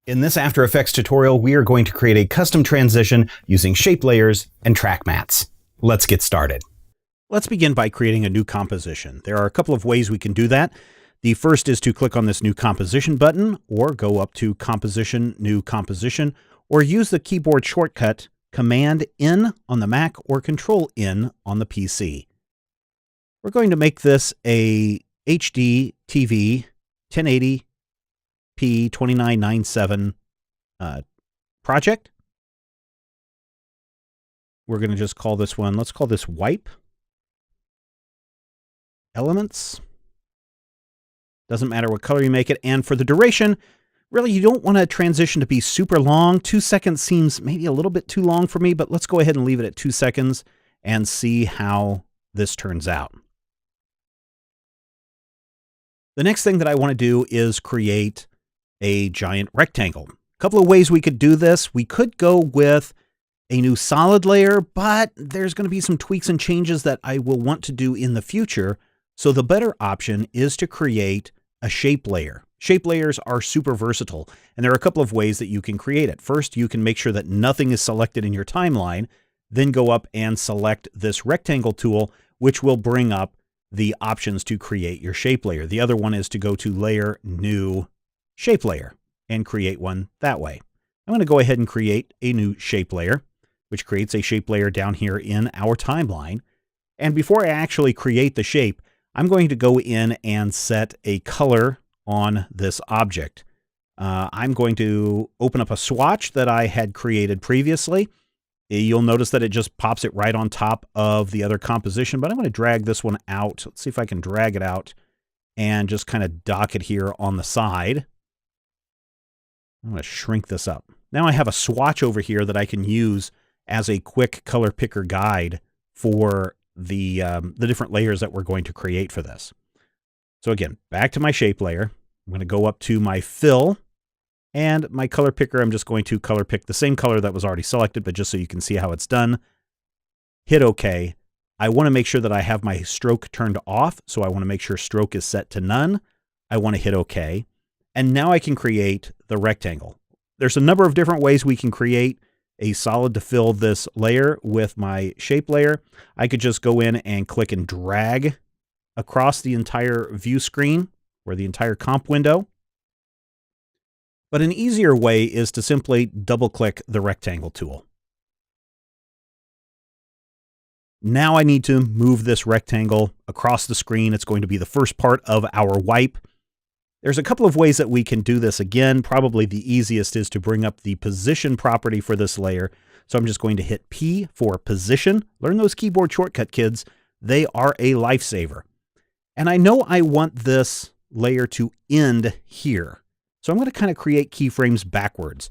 In this After Effects tutorial, we are going to create a custom transition using shape layers and track mats. Let's get started. Let's begin by creating a new composition. There are a couple of ways we can do that. The first is to click on this New Composition button, or go up to Composition, New Composition, or use the keyboard shortcut Command-N on the Mac or Control-N on the PC. We're going to make this a HD TV 1080p 2997 project. We're going to just call this one, let's call this Wipe Elements. Doesn't matter what color you make it. And for the duration, really, you don't want a transition to be super long. 2 seconds seems maybe a little bit too long for me, but let's go ahead and leave it at 2 seconds and see how this turns out. The next thing that I want to do is create a giant rectangle. A couple of ways we could do this. We could go with a new solid layer, but there's going to be some tweaks and changes that I will want to do in the future. So the better option is to create a shape layer. Shape layers are super versatile, and there are a couple of ways that you can create it. First, you can make sure that nothing is selected in your timeline, then go up and select this rectangle tool, which will bring up the options to create your shape layer. The other one is to go to Layer, New, Shape Layer, and create one that way. I'm going to go ahead and create a new shape layer, which creates a shape layer down here in our timeline. And before I actually create the shape, I'm going to go in and set a color on this object. I'm going to open up a swatch that I had created previously. You'll notice that it just pops it right on top of the other composition, but I'm going to drag this one out. Let's see if I can drag it out and just kind of dock it here on the side. I'm going to shrink this up. Now I have a swatch over here that I can use as a quick color picker guide for the different layers that we're going to create for this. So again, back to my shape layer. I'm going to go up to my fill, and my color picker, I'm just going to color pick the same color that was already selected, but just so you can see how it's done. Hit OK. I want to make sure that I have my stroke turned off, so I want to make sure stroke is set to none. I want to hit OK. And now I can create the rectangle. There's a number of different ways we can create a solid to fill this layer with my shape layer. I could just go in and click and drag across the entire view screen or the entire comp window. But an easier way is to simply double-click the rectangle tool. Now I need to move this rectangle across the screen. It's going to be the first part of our wipe. There's a couple of ways that we can do this. Again, probably the easiest is to bring up the position property for this layer. So I'm just going to hit P for position. Learn those keyboard shortcut, kids. They are a lifesaver. And I know I want this layer to end here. So I'm going to kind of create keyframes backwards.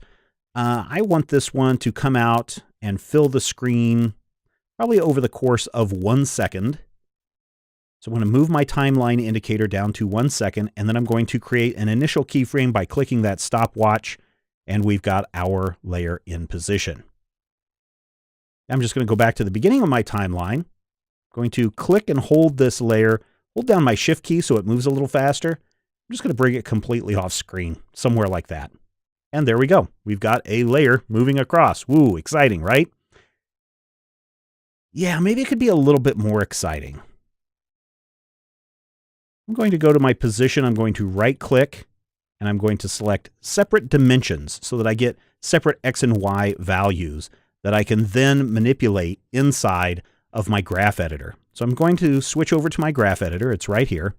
I want this one to come out and fill the screen probably over the course of 1 second. So I'm going to move my timeline indicator down to 1 second, and then I'm going to create an initial keyframe by clicking that stopwatch, and we've got our layer in position. I'm just going to go back to the beginning of my timeline. I'm going to click and hold this layer, hold down my Shift key so it moves a little faster. I'm just going to bring it completely off screen, somewhere like that. And there we go. We've got a layer moving across. Woo, exciting, right? Yeah, maybe it could be a little bit more exciting. I'm going to go to my position. I'm going to right-click, and I'm going to select Separate Dimensions so that I get separate X and Y values that I can then manipulate inside of my graph editor. So I'm going to switch over to my graph editor. It's right here.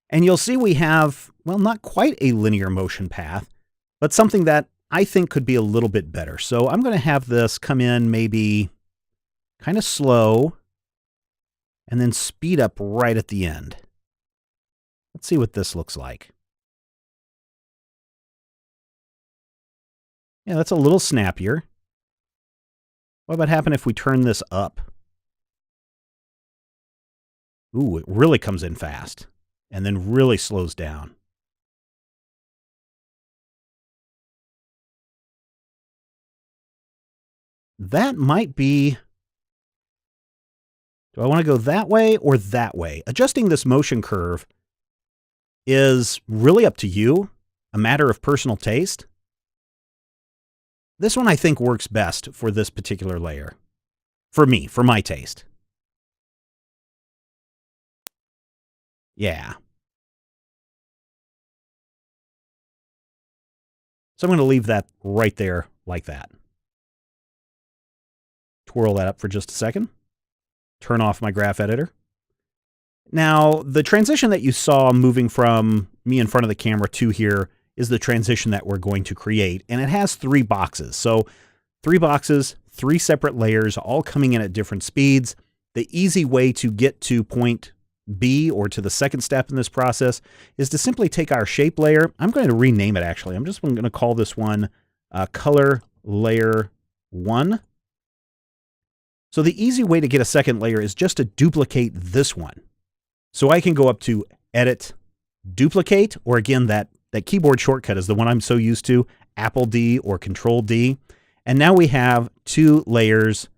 And you'll see we have, well, not quite a linear motion path, but something that I think could be a little bit better. So I'm going to have this come in maybe kind of slow and then speed up right at the end. Let's see what this looks like. Yeah, that's a little snappier. What would happen if we turn this up? Ooh, it really comes in fast and then really slows down. That might be... Do I want to go that way or that way? Adjusting this motion curve is really up to you. a matter of personal taste. This one I think works best for this particular layer. For me, for my taste. Yeah. So I'm going to leave that right there like that. Twirl that up for just a second. Turn off my graph editor. Now, the transition that you saw moving from me in front of the camera to here is the transition that we're going to create, and it has 3 boxes. So 3 boxes, 3 separate layers, all coming in at different speeds. The easy way to get to point B, or to the second step in this process, is to simply take our shape layer. I'm going to rename it, actually. I'm just going to call this one color layer 1. So the easy way to get a second layer is just to duplicate this one. So I can go up to Edit, Duplicate, or again, that keyboard shortcut is the one I'm so used to, Apple D or Control D. And now we have 2 layers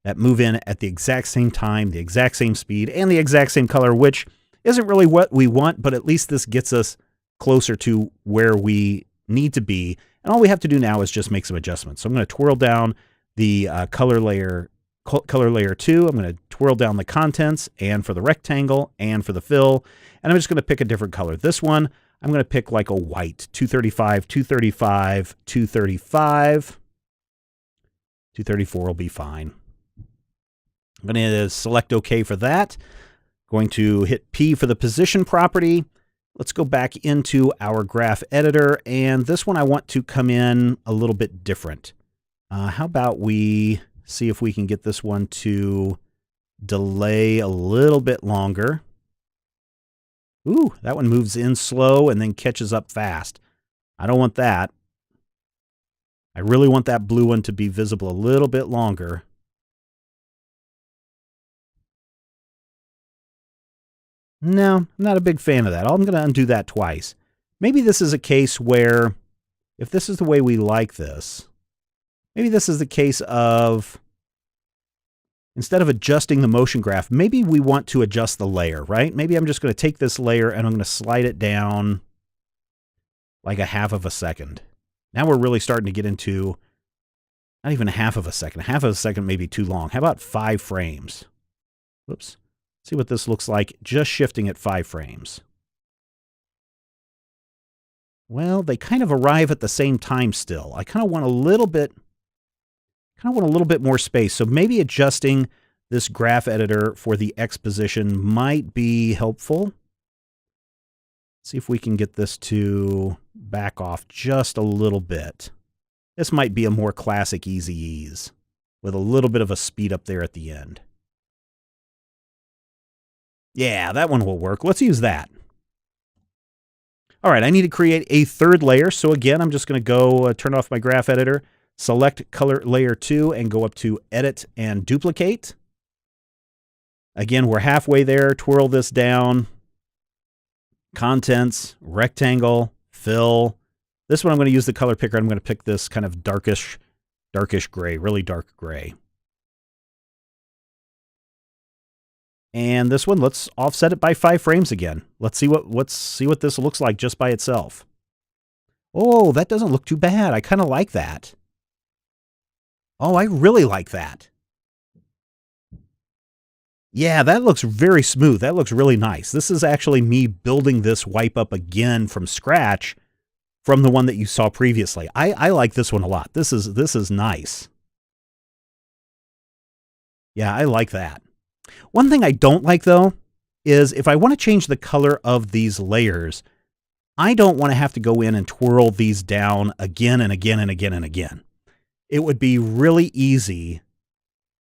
that move in at the exact same time, the exact same speed, and the exact same color, which isn't really what we want, but at least this gets us closer to where we need to be. And all we have to do now is just make some adjustments. So I'm going to twirl down the color layer 2. I'm going to twirl down the contents, and for the rectangle, and for the fill. And I'm just going to pick a different color. This one, I'm going to pick like a white, 235, 235, 235. 234 will be fine. I'm going to select OK for that. Going to hit P for the position property. Let's go back into our graph editor, and this one I want to come in a little bit different. How about we see if we can get this one to delay a little bit longer. Ooh, that one moves in slow and then catches up fast. I don't want that. I really want that blue one to be visible a little bit longer. No, I'm not a big fan of that. I'm going to undo that twice. Maybe this is a case where, if this is the way we like this, maybe this is the case of, instead of adjusting the motion graph, maybe we want to adjust the layer, right? Maybe I'm just going to take this layer and I'm going to slide it down like 1/2 of a second. Now we're really starting to get into, not even 1/2 of a second. 1/2 of a second may be too long. How about 5 frames? Whoops. See what this looks like, just shifting at 5 frames. Well, they kind of arrive at the same time still. I kind of want a little bit more space. So maybe adjusting this graph editor for the X position might be helpful. See if we can get this to back off just a little bit. This might be a more classic easy ease with a little bit of a speed up there at the end. Yeah, that one will work. Let's use that. All right, I need to create a 3rd layer. So again, I'm just going to go turn off my graph editor, select color layer 2, and go up to Edit and Duplicate. Again, we're halfway there. Twirl this down. Contents, rectangle, fill. This one I'm going to use the color picker. I'm going to pick this kind of darkish gray, really dark gray. And this one, let's offset it by 5 frames again. Let's see what this looks like just by itself. Oh, that doesn't look too bad. I kind of like that. Oh, I really like that. Yeah, that looks very smooth. That looks really nice. This is actually me building this wipe up again from scratch from the one that you saw previously. I like this one a lot. This is nice. Yeah, I like that. One thing I don't like, though, is if I want to change the color of these layers, I don't want to have to go in and twirl these down again and again and again and again. It would be really easy,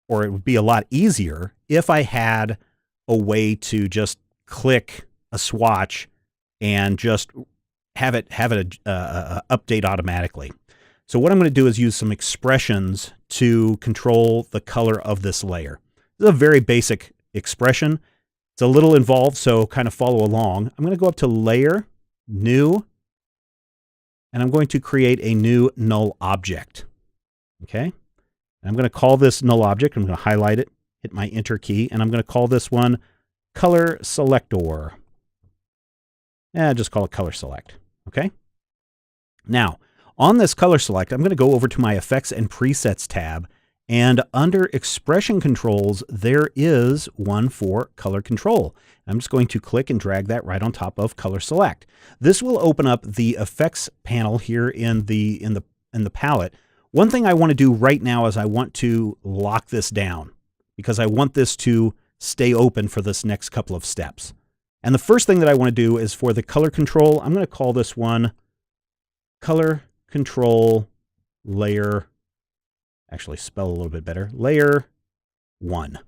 or it would be a lot easier if I had a way to just click a swatch and just have it update automatically. So what I'm going to do is use some expressions to control the color of this layer. This is a very basic expression. It's a little involved, so kind of follow along. I'm going to go up to Layer, New, and I'm going to create a new null object. Okay? I'm going to call this null object. I'm going to highlight it, hit my Enter key, and I'm going to call this one Color Selector. Just call it Color Select. Okay? Now, on this color select, I'm going to go over to my Effects and Presets tab, and under Expression Controls, there is one for Color Control. I'm just going to click and drag that right on top of Color Select. This will open up the Effects panel here in the palette. One thing I want to do right now is I want to lock this down because I want this to stay open for this next couple of steps. And the first thing that I want to do is for the color control, I'm going to call this one Color Control Layer, actually spell a little bit better, Layer 1.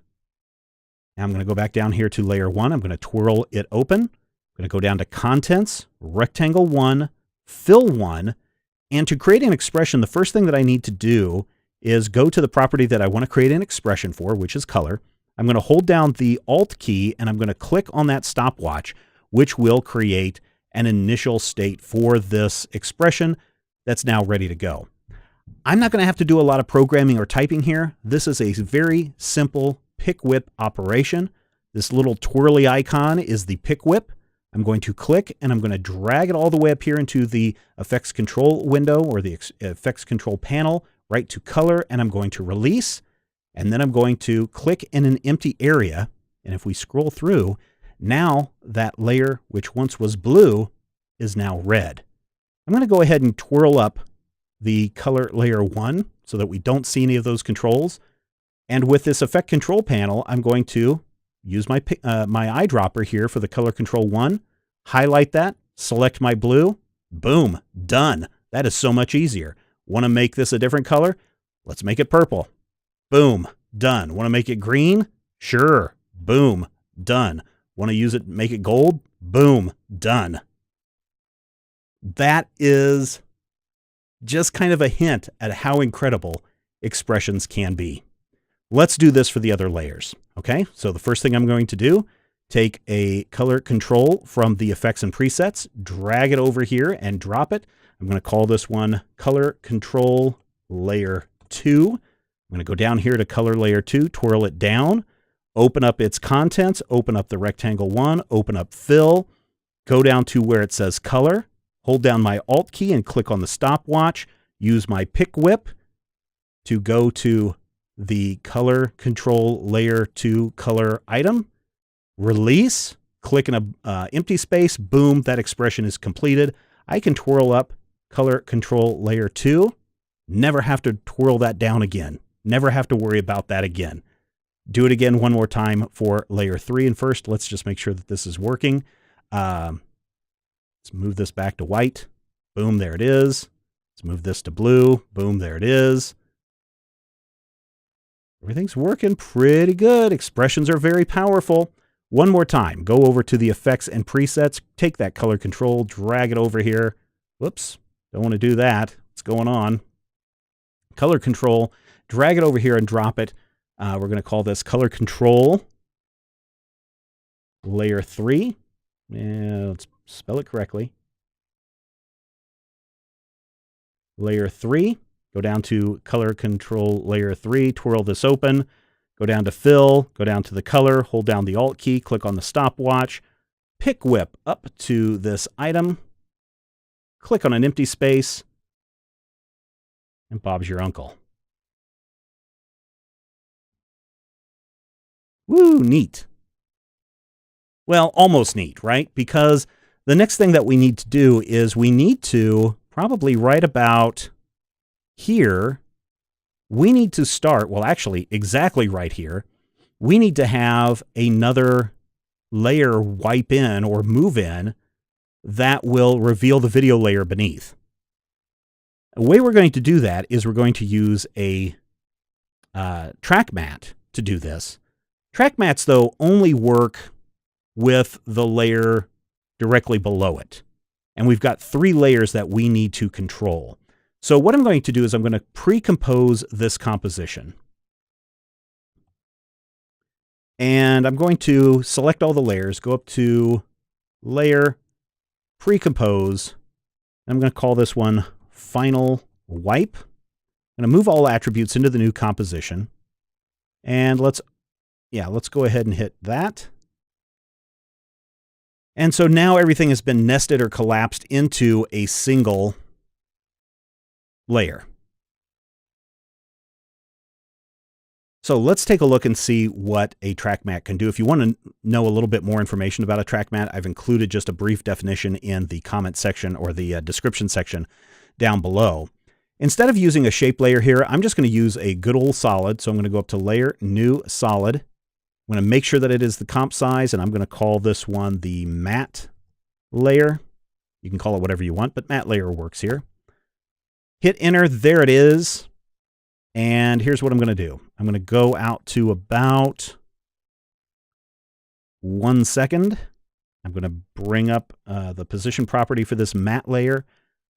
Now I'm going to go back down here to Layer 1. I'm going to twirl it open. I'm going to go down to Contents, Rectangle 1, Fill 1. And to create an expression, the first thing that I need to do is go to the property that I want to create an expression for, which is color. I'm going to hold down the Alt key and I'm going to click on that stopwatch, which will create an initial state for this expression that's now ready to go. I'm not going to have to do a lot of programming or typing here. This is a very simple pick whip operation. This little twirly icon is the pick whip. I'm going to click and I'm going to drag it all the way up here into the Effects Control window or the Effects Control panel, right to color, and I'm going to release. And then I'm going to click in an empty area. And if we scroll through, now that layer, which once was blue, is now red. I'm going to go ahead and twirl up the color layer 1 so that we don't see any of those controls. And with this Effect Control panel, I'm going to use my eyedropper here for the color control 1, highlight that, select my blue, boom, done. That is so much easier. Want to make this a different color? Let's make it purple. Boom, done. Want to make it green? Sure. Boom, done. Want to use it, make it gold? Boom, done. That is just kind of a hint at how incredible expressions can be. Let's do this for the other layers. Okay, so the first thing I'm going to do, take a color control from the Effects and Presets, drag it over here and drop it. I'm going to call this one Color Control Layer 2. I'm going to go down here to Color Layer 2, twirl it down, open up its contents, open up the Rectangle 1, open up Fill, go down to where it says Color, hold down my Alt key and click on the stopwatch, use my pick whip to go to the Color Control Layer 2 color item, release, click in a empty space, boom, that expression is completed. I can twirl up Color Control Layer 2, never have to twirl that down again, never have to worry about that again. Do it again one more time for Layer 3, and first let's just make sure that this is working. Let's move this back to white, boom, there it is. Let's move this to blue, boom, there it is. Everything's working pretty good. Expressions are very powerful. One more time, go over to the Effects and Presets, take that color control, drag it over here. Whoops, don't want to do that. What's going on? Color control, drag it over here and drop it. We're going to call this Color Control Layer 3. Yeah, let's spell it correctly. Layer 3. Go down to Color Control Layer 3, twirl this open, go down to Fill, go down to the color, hold down the Alt key, click on the stopwatch, pick whip up to this item, click on an empty space, and Bob's your uncle. Woo, neat. Well, almost neat, right? Because the next thing that we need to do is we need to probably right about here, we need to start, well, actually, exactly right here, we need to have another layer wipe in or move in that will reveal the video layer beneath. The way we're going to do that is we're going to use a track mat to do this. Track mats, though, only work with the layer directly below it. And we've got 3 layers that we need to control. So what I'm going to do is I'm going to pre-compose this composition. And I'm going to select all the layers, go up to Layer, Pre-compose. I'm going to call this one Final Wipe. I'm going to move all attributes into the new composition. And let's go ahead and hit that. And so now everything has been nested or collapsed into a single layer. So let's take a look and see what a track matte can do. If you want to know a little bit more information about a track matte, I've included just a brief definition in the comment section or the description section down below. Instead of using a shape layer here, I'm just going to use a good old solid. So I'm going to go up to Layer, New, Solid. I'm going to make sure that it is the comp size, and I'm going to call this one the matte layer. You can call it whatever you want, but matte layer works here. Hit Enter. There it is. And here's what I'm going to do. I'm going to go out to about 1 second. I'm going to bring up the position property for this matte layer.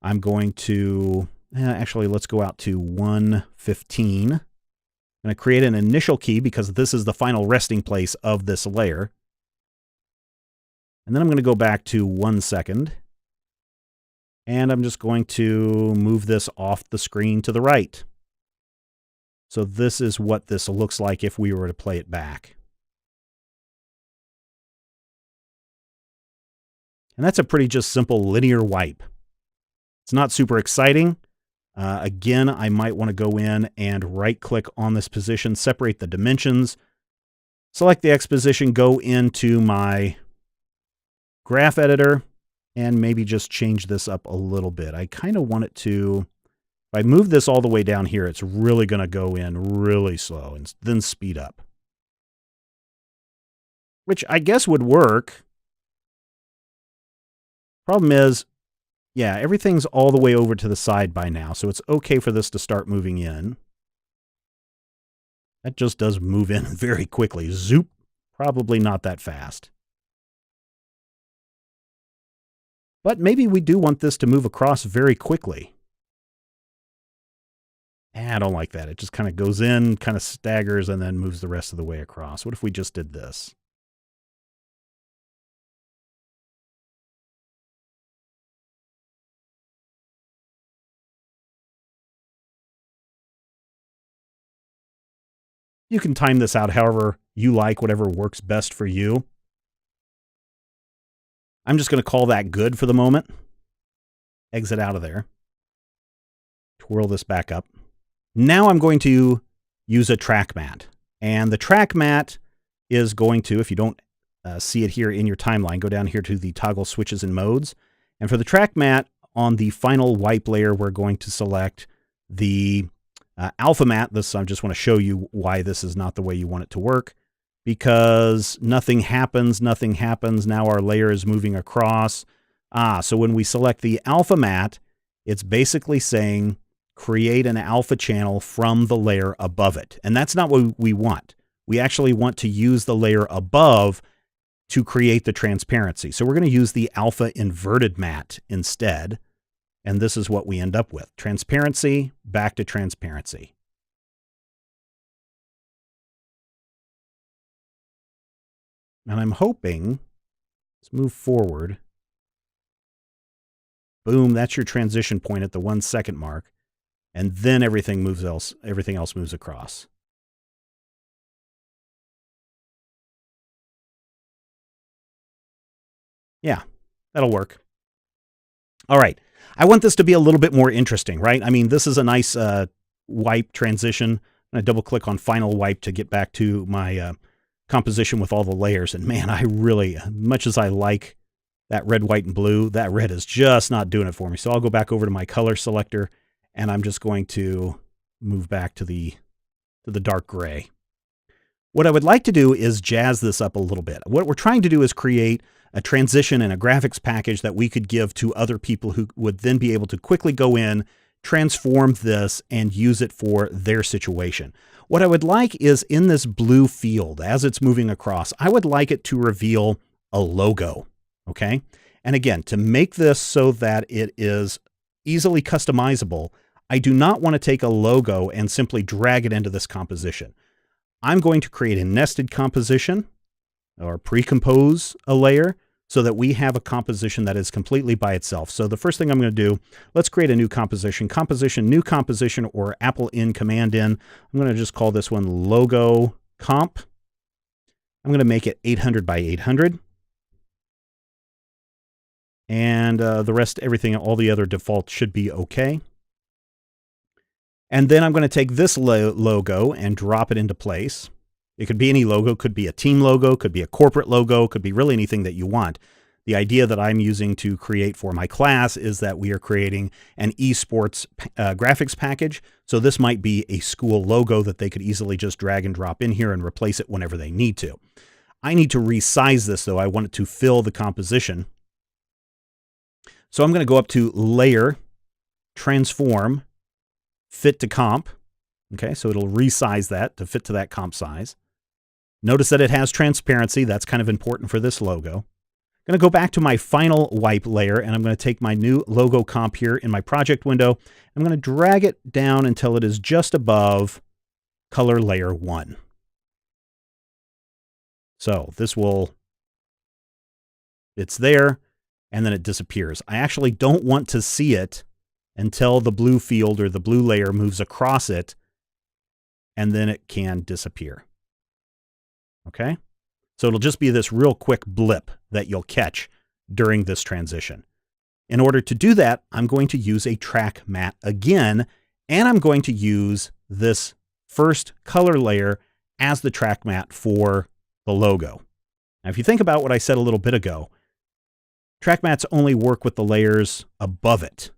I'm going to, actually, let's go out to 1:15. I'm going to create an initial key because this is the final resting place of this layer. And then I'm going to go back to 1 second. And I'm just going to move this off the screen to the right. So this is what this looks like if we were to play it back. And that's a pretty just simple linear wipe. It's not super exciting. Again, I might want to go in and right-click on this position, separate the dimensions, select the X position, go into my graph editor, and maybe just change this up a little bit. I kind of want it to... If I move this all the way down here, it's really going to go in really slow and then speed up. Which I guess would work. Problem is, yeah, everything's all the way over to the side by now, so it's okay for this to start moving in. That just does move in very quickly. Zoop, probably not that fast. But maybe we do want this to move across very quickly. I don't like that. It just kind of goes in, kind of staggers, and then moves the rest of the way across. What if we just did this? You can time this out however you like, whatever works best for you. I'm just going to call that good for the moment. Exit out of there. Twirl this back up. Now I'm going to use a track matte. And the track matte is going to, if you don't see it here in your timeline, go down here to the toggle switches and modes. And for the track matte, on the final wipe layer, we're going to select the alpha matte. This, I just want to show you why this is not the way you want it to work. Because nothing happens. Now our layer is moving across. So when we select the alpha matte, it's basically saying, create an alpha channel from the layer above it. And that's not what we want. We actually want to use the layer above to create the transparency. So we're going to use the alpha inverted matte instead. And this is what we end up with. Transparency, back to transparency. And I'm hoping, let's move forward. Boom, that's your transition point at the 1 second mark. And then everything else moves across. Yeah, that'll work. All right. I want this to be a little bit more interesting, right? I mean, this is a nice wipe transition. I'm going to double click on final wipe to get back to my composition with all the layers. And man, I really, much as I like that red, white, and blue, that red is just not doing it for me. So I'll go back over to my color selector, and I'm just going to move back to the dark gray. What I would like to do is jazz this up a little bit. What we're trying to do is create a transition and a graphics package that we could give to other people who would then be able to quickly go in, transform this, and use it for their situation. What I would like is in this blue field, as it's moving across, I would like it to reveal a logo, okay? And again, to make this so that it is easily customizable, I do not want to take a logo and simply drag it into this composition. I'm going to create a nested composition or pre-compose a layer so that we have a composition that is completely by itself. So the first thing I'm going to do, let's create a new composition. Composition, new composition, or Apple in, Command in. I'm going to just call this one logo comp. I'm going to make it 800 by 800. And the rest, everything, all the other defaults should be okay. And then I'm going to take this logo and drop it into place. It could be any logo, could be a team logo, could be a corporate logo, could be really anything that you want. The idea that I'm using to create for my class is that we are creating an esports graphics package. So this might be a school logo that they could easily just drag and drop in here and replace it whenever they need to. I need to resize this though. I want it to fill the composition. So I'm going to go up to Layer, Transform, Fit to Comp. Okay, so it'll resize that to fit to that comp size. Notice that it has transparency. That's kind of important for this logo. I'm going to go back to my final wipe layer, and I'm going to take my new logo comp here in my project window. I'm going to drag it down until it is just above color layer 1. So this it's there, and then it disappears. I actually don't want to see it until the blue field or the blue layer moves across it, and then it can disappear. Okay? So it'll just be this real quick blip that you'll catch during this transition. In order to do that, I'm going to use a track matte again, and I'm going to use this first color layer as the track matte for the logo. Now, if you think about what I said a little bit ago, track mattes only work with the layers above it.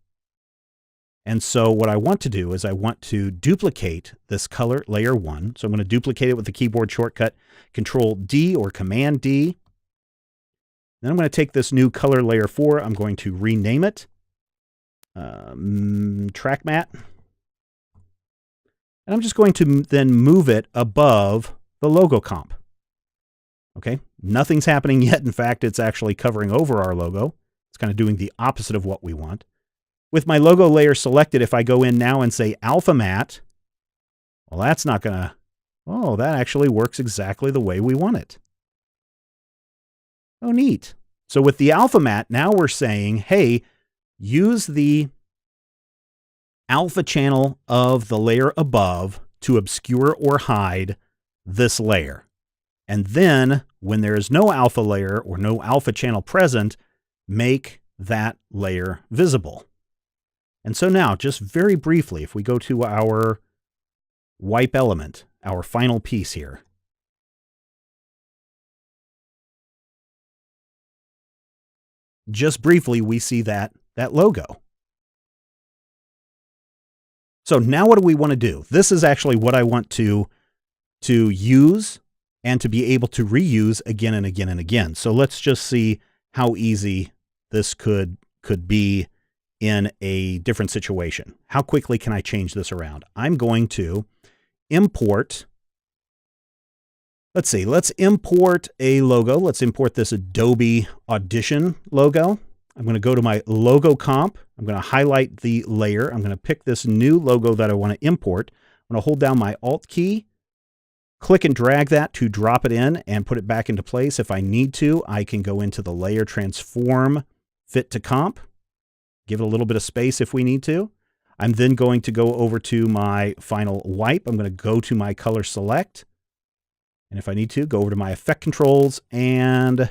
And so what I want to do is I want to duplicate this color layer 1. So I'm going to duplicate it with the keyboard shortcut, Control D or Command D. Then I'm going to take this new color layer 4. I'm going to rename it Track Matte. And I'm just going to then move it above the logo comp. Okay, nothing's happening yet. In fact, it's actually covering over our logo. It's kind of doing the opposite of what we want. With my logo layer selected, if I go in now and say Alpha Matte, well, that's not going to, oh, that actually works exactly the way we want it. Oh, neat. So with the Alpha Matte, now we're saying, hey, use the alpha channel of the layer above to obscure or hide this layer. And then when there is no alpha layer or no alpha channel present, make that layer visible. And so now, just very briefly, if we go to our wipe element, our final piece here, just briefly, we see that logo. So now what do we want to do? This is actually what I want to use and to be able to reuse again and again and again. So let's just see how easy this could be in a different situation. How quickly can I change this around? I'm going to import, let's import a logo. Let's import this Adobe Audition logo. I'm going to go to my logo comp. I'm going to highlight the layer. I'm going to pick this new logo that I want to import. I'm going to hold down my Alt key, click and drag that to drop it in and put it back into place. If I need to, I can go into the layer, transform, fit to comp. Give it a little bit of space if we need to. I'm then going to go over to my final wipe. I'm going to go to my color select. And if I need to, go over to my effect controls and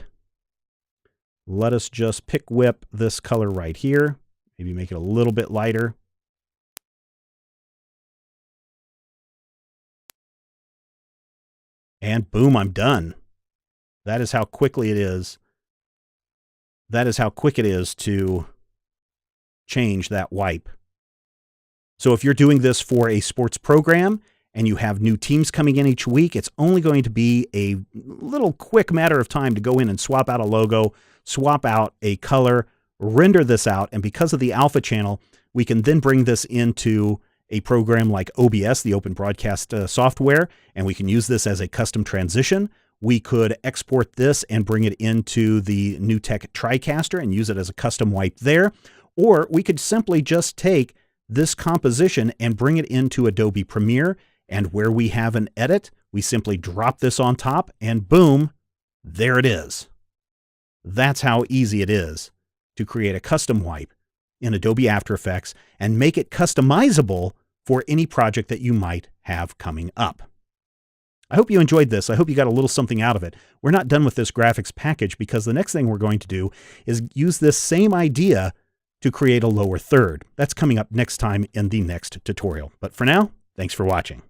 let us just pick whip this color right here. Maybe make it a little bit lighter. And boom, I'm done. That is how quickly it is. That is how quick it is to change that wipe. So if you're doing this for a sports program and you have new teams coming in each week, it's only going to be a little quick matter of time to go in and swap out a logo, swap out a color, render this out. And because of the alpha channel, we can then bring this into a program like OBS, the Open Broadcast software, and we can use this as a custom transition. We could export this and bring it into the NewTek TriCaster and use it as a custom wipe there. Or we could simply just take this composition and bring it into Adobe Premiere, and where we have an edit, we simply drop this on top and boom, there it is. That's how easy it is to create a custom wipe in Adobe After Effects and make it customizable for any project that you might have coming up. I hope you enjoyed this. I hope you got a little something out of it. We're not done with this graphics package because the next thing we're going to do is use this same idea to create a lower third. That's coming up next time in the next tutorial. But for now, thanks for watching.